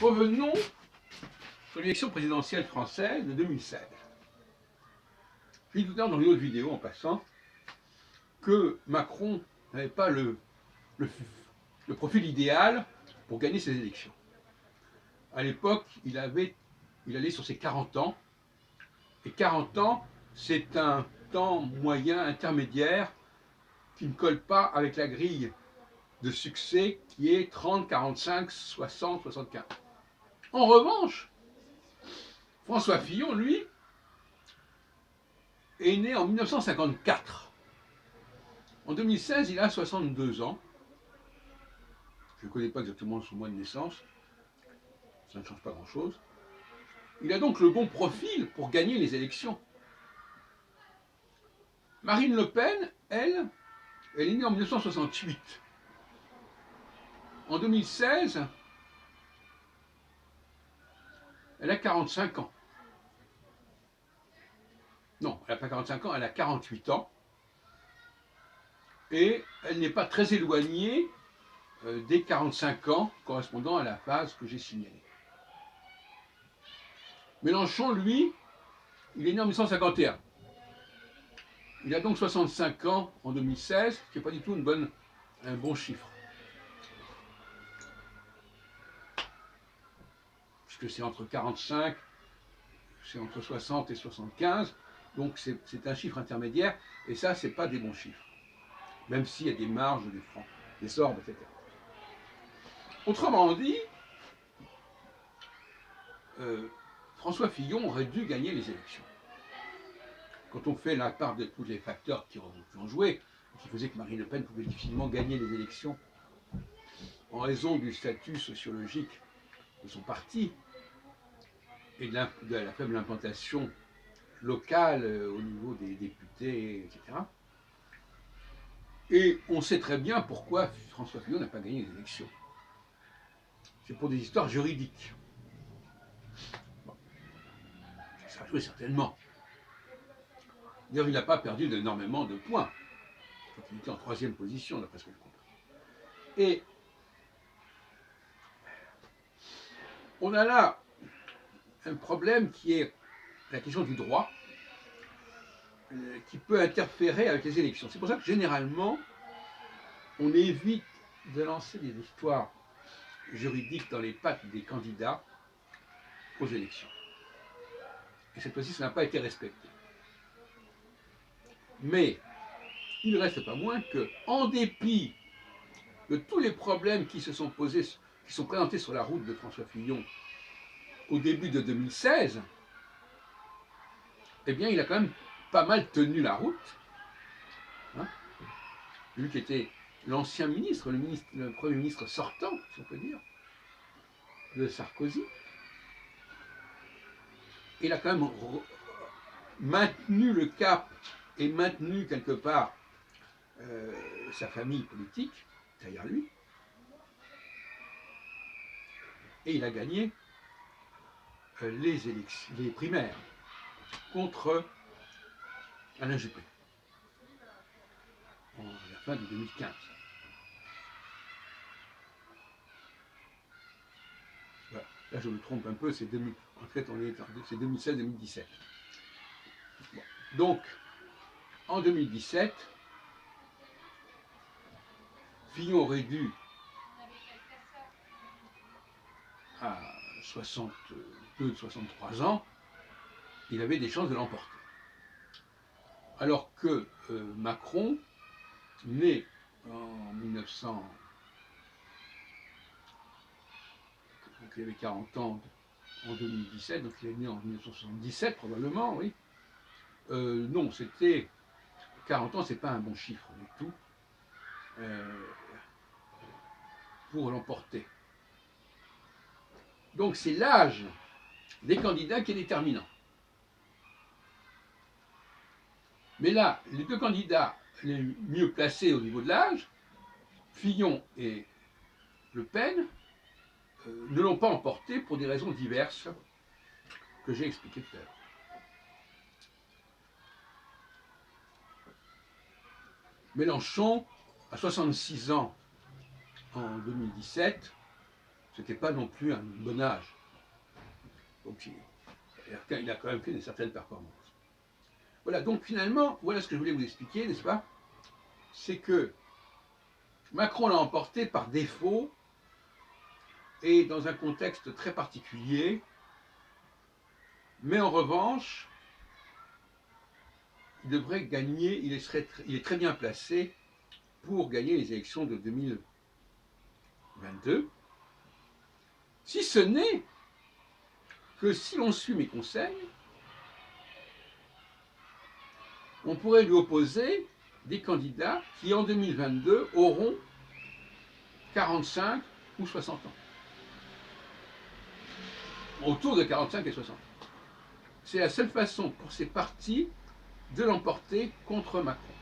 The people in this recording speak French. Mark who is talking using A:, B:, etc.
A: Revenons sur l'élection présidentielle française de 2016. J'ai dit tout à l'heure dans une autre vidéo, en passant, que Macron n'avait pas le profil idéal pour gagner ces élections. À l'époque, il allait sur ses 40 ans, et 40 ans, c'est un temps moyen intermédiaire qui ne colle pas avec la grille de succès qui est 30, 45, 60, 75. En revanche, François Fillon, lui, est né en 1954. En 2016, il a 62 ans. Je ne connais pas exactement son mois de naissance. Ça ne change pas grand-chose. Il a donc le bon profil pour gagner les élections. Marine Le Pen, elle est née en 1968. En 2016, elle a 45 ans. Non, elle n'a pas 45 ans, elle a 48 ans. Et elle n'est pas très éloignée des 45 ans correspondant à la phase que j'ai signalée. Mélenchon, lui, il est né en 1951. Il a donc 65 ans en 2016, ce qui n'est pas du tout un bon chiffre. Puisque c'est entre 45, c'est entre 60 et 75, donc c'est un chiffre intermédiaire, et ça, c'est pas des bons chiffres. Même s'il y a des marges, des francs, des sorbes, etc. Autrement dit, François Fillon aurait dû gagner les élections. Quand on fait la part de tous les facteurs qui ont joué, qui faisaient que Marine Le Pen pouvait difficilement gagner les élections en raison du statut sociologique de son parti et de la faible implantation locale au niveau des députés, etc. Et on sait très bien pourquoi François Fillon n'a pas gagné les élections. C'est pour des histoires juridiques. Bon. Ça a joué certainement. D'ailleurs, il n'a pas perdu énormément de points. Il était en 3e position, d'après ce que je comprends. Et on a là un problème qui est la question du droit, qui peut interférer avec les élections. C'est pour ça que généralement, on évite de lancer des histoires juridiques dans les pattes des candidats aux élections. Et cette fois-ci, ça n'a pas été respecté. Mais il ne reste pas moins que, en dépit de tous les problèmes qui se sont posés, qui sont présentés sur la route de François Fillon au début de 2016, eh bien, il a quand même pas mal tenu la route. Hein, lui qui était l'ancien ministre, le Premier ministre sortant, si on peut dire, de Sarkozy. Il a quand même maintenu le cap et maintenu quelque part sa famille politique derrière lui. Et il a gagné les primaires contre Alain Juppé à la fin de 2015. Voilà. Là, je me trompe un peu, en fait, c'est 2016-2017. Bon. Donc, en 2017, Fillon aurait dû, à 62, 63 ans, il avait des chances de l'emporter. Alors que Macron, né en 1900, donc il avait 40 ans en 2017, donc il est né en 1977 probablement, oui. Non, c'était 40 ans, c'est pas un bon chiffre du tout pour l'emporter. Donc c'est l'âge des candidats qui est déterminant. Mais là, les deux candidats les mieux placés au niveau de l'âge, Fillon et Le Pen, ne l'ont pas emporté pour des raisons diverses que j'ai expliquées tout à l'heure. Mélenchon, à 66 ans en 2017, Ce n'était pas non plus un bon âge. Donc il a quand même fait une certaine performance. Voilà, donc finalement, voilà ce que je voulais vous expliquer, n'est-ce pas? C'est que Macron l'a emporté par défaut et dans un contexte très particulier, mais en revanche, il devrait gagner, il est très bien placé pour gagner les élections de 2022, si ce n'est que si l'on suit mes conseils, on pourrait lui opposer des candidats qui en 2022 auront 45 ou 60 ans. Autour de 45 et 60. C'est la seule façon pour ces partis de l'emporter contre Macron.